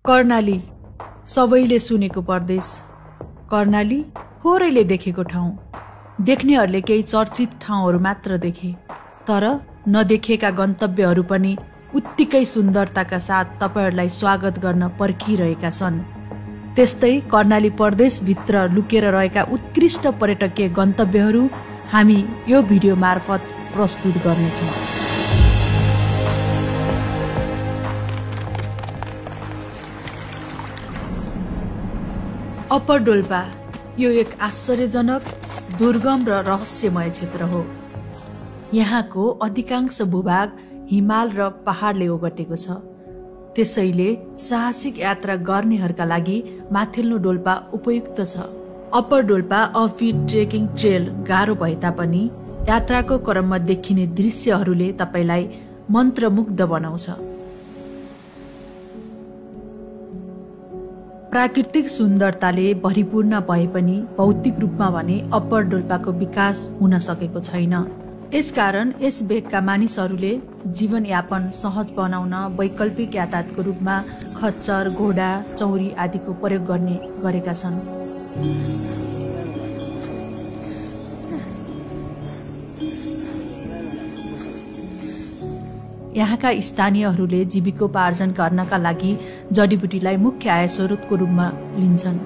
कर्णाली सबैले सुनेको परदेश, कर्णाली थोरैले देखेको ठाउँ। देख्नेहरूले केही चर्चित ठाउँहरू मात्र देखे, तर नदेखेका गन्तव्यहरू पनि उत्तिकै सुन्दरताका साथ तपाईहरूलाई स्वागत गर्न पर्खिरहेका छन्। त्यस्तै कर्णाली प्रदेशभित्र लुकेर रहेका उत्कृष्ट पर्यटकीय गन्तव्यहरू हामी यो भिडियो मार्फत प्रस्तुत गर्नेछौँ। अप्पर डोल्पा यो एक आश्चर्यजनक, दुर्गम र रहस्यमय क्षेत्र हो। यहाँको अधिकांश भूभाग हिमाल र पहाडले ओगटेको छ, त्यसैले साहसिक यात्रा गर्नेहरूका लागि माथिल्लो डोल्पा उपयुक्त छ। Upper Dolpa offbeat trekking trail गाह्रो भए तापनि यात्राको क्रममा देखिने दृश्यहरूले तपाईलाई मन्त्रमुग्ध बनाउँछ। प्राकृतिक सुन्दरताले भरिपूर्ण भए पनि भौतिक रूपमा भने अप्पर डोल्पाको विकास हुन सकेको छैन। यसकारण यस भेगका मानिसहरूले जीवनयापन सहज बनाउन वैकल्पिक यातायातको रूपमा खच्चर, घोडा, चौरी आदिको प्रयोग गर्ने गरेका छन्। यहाँका स्थानीयहरूले जीविकोपार्जन गर्नका लागि जडीबुटीलाई मुख्य आय स्रोतको रूपमा लिन्छन्।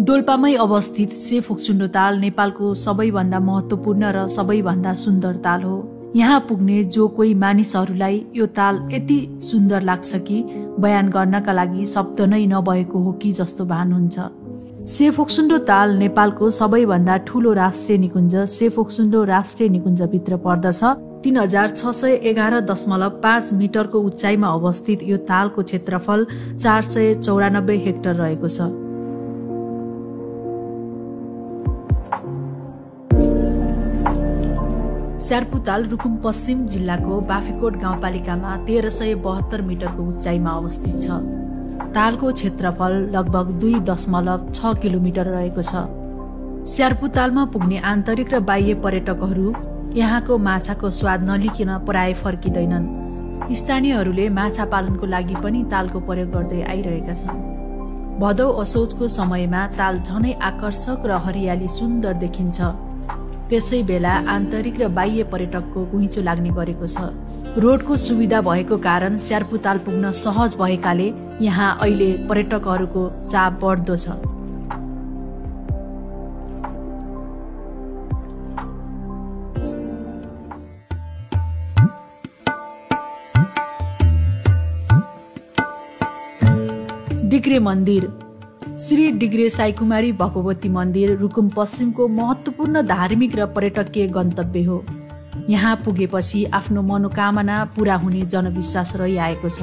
डोल्पामै अवस्थित सेफोक्सुन्डो ताल नेपालको सबैभन्दा महत्त्वपूर्ण र सबैभन्दा सुन्दर ताल हो। यहाँ पुग्ने जो कोही मानिसहरूलाई यो ताल यति सुन्दर लाग्छ कि बयान गर्नका लागि शब्द नै नभएको हो कि जस्तो भान हुन्छ। सेफोक्सुन्डो ताल नेपालको सबैभन्दा ठूलो राष्ट्रिय निकुञ्ज सेफोक्सुन्डो राष्ट्रिय निकुञ्जभित्र पर्दछ। 3611.5 मिटरको उचाइमा अवस्थित यो तालको क्षेत्रफल 494 हेक्टर रहेको छ। स्यार्पु ताल रुकुम पश्चिम जिल्लाको बाफीकोट गाउँपालिकामा 1372 मिटरको उचाइमा अवस्थित छ। तालको क्षेत्रफल लगभग 2.6 किलोमिटर रहेको छ। स्यार्पु तालमा पुग्ने आन्तरिक र बाह्य पर्यटकहरू यहाँको माछाको स्वाद नलिकन प्राय फर्किँदैनन्। स्थानीयहरूले माछा पालनको लागि पनि तालको प्रयोग गर्दै आइरहेका छन्। भदौ असोजको समयमा ताल झनै आकर्षक र हरियाली सुन्दर देखिन्छ। त्यसै बेला आन्तरिक र बाह्य पर्यटकको घुइँचो लाग्ने गरेको छ। रोडको सुविधा भएको कारण स्यार्पु ताल पुग्न सहज भएकाले यहाँ अहिले पर्यटकहरूको चाप बढ्दो छ। डिग्रे मन्दिर श्री डिग्रे साईकुमारी भगवती मन्दिर रुकुम पश्चिमको महत्त्वपूर्ण धार्मिक र पर्यटकीय गन्तव्य हो। यहाँ पुगेपछि आफ्नो मनोकामना पूरा हुने जनविश्वास रहिआएको छ।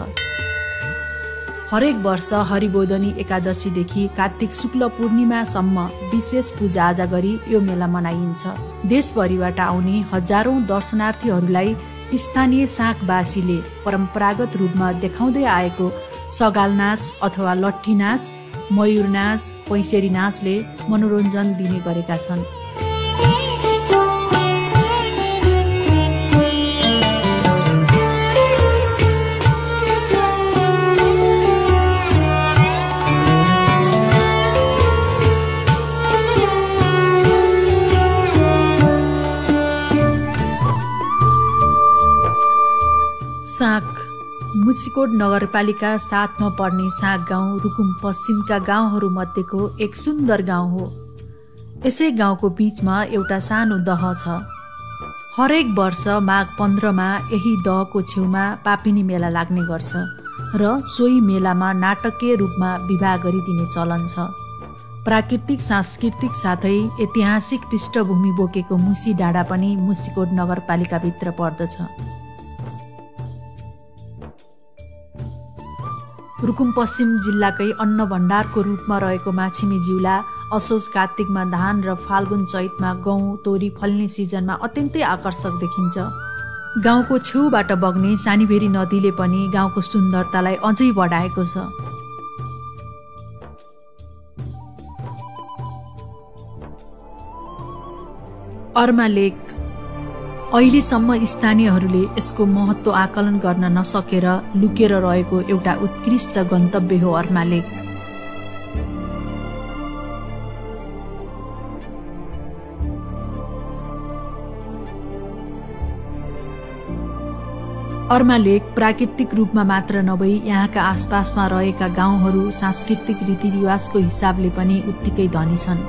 हरेक वर्ष हरिबोधनी एकादशीदेखि कार्तिक शुक्ल पूर्णिमासम्म विशेष पूजाआजा गरी यो मेला मनाइन्छ। देशभरिबाट आउने हजारौं दर्शनार्थीहरूलाई स्थानीय साँकवासीले परम्परागत रूपमा देखाउँदै आएको सगाल नाच अथवा लट्ठी नाच, मयूर नाच, पैसेरी नाचले मनोरञ्जन दिने गरेका छन्। साँक मुचिकोट नगरपालिका 7 मा पर्ने साँक गाउँ रुकुम पश्चिमका गाउँहरू मध्येको एक सुन्दर गाउँ हो। यसै गाउँको बीचमा एउटा सानो दह छ। हरेक वर्ष माघ 15 मा यही दहको छेउमा पापिनी मेला लाग्ने गर्छ र सोही मेलामा नाटकीय रूपमा विवाह गरिदिने चलन छ। प्राकृतिक, सांस्कृतिक साथै ऐतिहासिक पृष्ठभूमि बोकेको मुसी डाँडा पनि मुसिकोट नगरपालिकाभित्र पर्दछ। रुकुम पश्चिम जिल्लाकै अन्न भण्डारको रूपमा रहेको माछिमे जिउला असोज कार्तिकमा धान र फाल्गुन चैतमा गहुँ तोरी फल्ने सिजनमा अत्यन्तै आकर्षक देखिन्छ। गाउँको छेउबाट बग्ने सानीभेरी नदीले पनि गाउँको सुन्दरतालाई अझै बढाएको छ। अर्मा लेक। अहिलेसम्म स्थानीयहरूले यसको महत्त्व आकलन गर्न नसकेर लुकेर रहेको एउटा उत्कृष्ट गन्तव्य हो अर्मा लेक। अर्मा लेक प्राकृतिक रूपमा मात्र नभई यहाँका आसपासमा रहेका गाउँहरू सांस्कृतिक रीतिरिवाजको हिसाबले पनि उत्तिकै धनी छन्।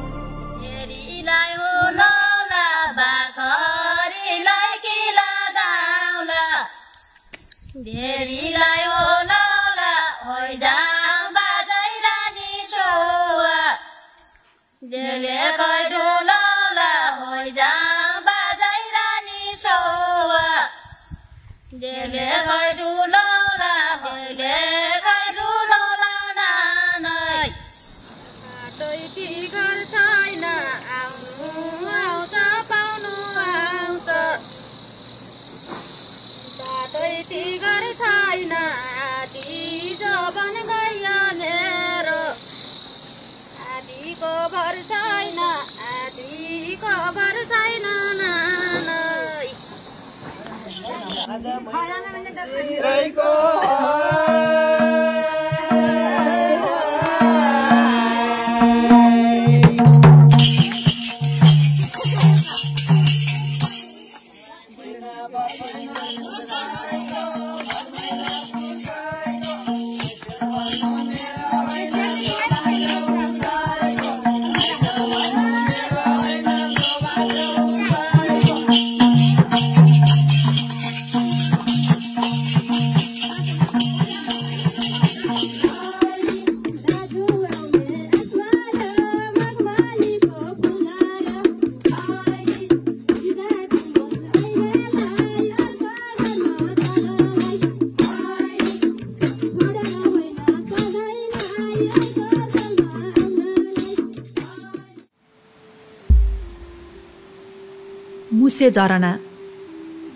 मुसे झरना।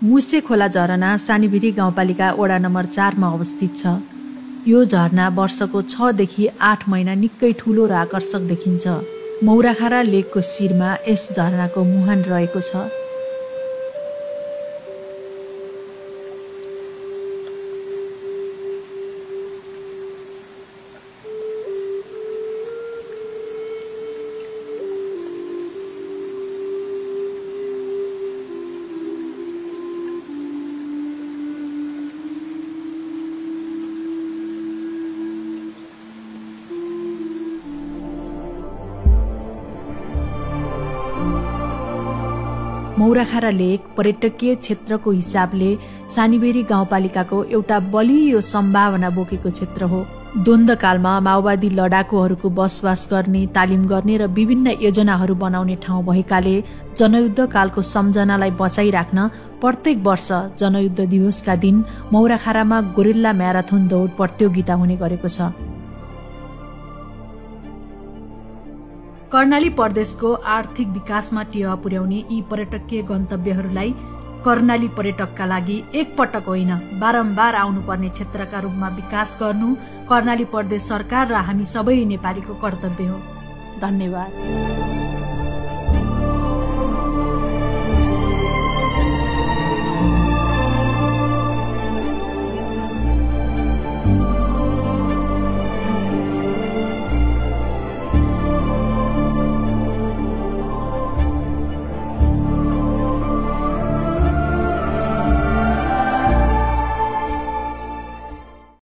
मुसे खोला झरना सानीभेरी गाउँपालिका वडा नम्बर 4 मा अवस्थित छ। यो झरना वर्षको 6 देखि 8 महिना निकै ठूलो र आकर्षक देखिन्छ। मौराखारा लेकको शिरमा यस झरनाको मुहान रहेको छ। मौराखारा लेक पर्यटकीय क्षेत्रको हिसाबले सानीभेरी गाउँपालिकाको एउटा बलियो सम्भावना बोकेको क्षेत्र हो। द्वन्द्वकालमा माओवादी लडाकुहरूको बसोबास गर्ने, तालिम गर्ने र विभिन्न योजनाहरू बनाउने ठाउँ भएकाले जनयुद्धकालको सम्झनालाई बचाइराख्न प्रत्येक वर्ष जनयुद्ध दिवसका दिन मौराखारामा गोरिल्ला म्याराथन दौड प्रतियोगिता हुने गरेको छ। कर्णाली प्रदेशको आर्थिक विकासमा टेवा पुर्याउने यी पर्यटकीय गन्तव्यहरूलाई कर्णाली पर्यटकका लागि एकपटक होइन बारम्बार आउनुपर्ने क्षेत्रका रूपमा विकास गर्नु कर्णाली प्रदेश सरकार र हामी सबै नेपालीको कर्तव्य हो। धन्यवाद।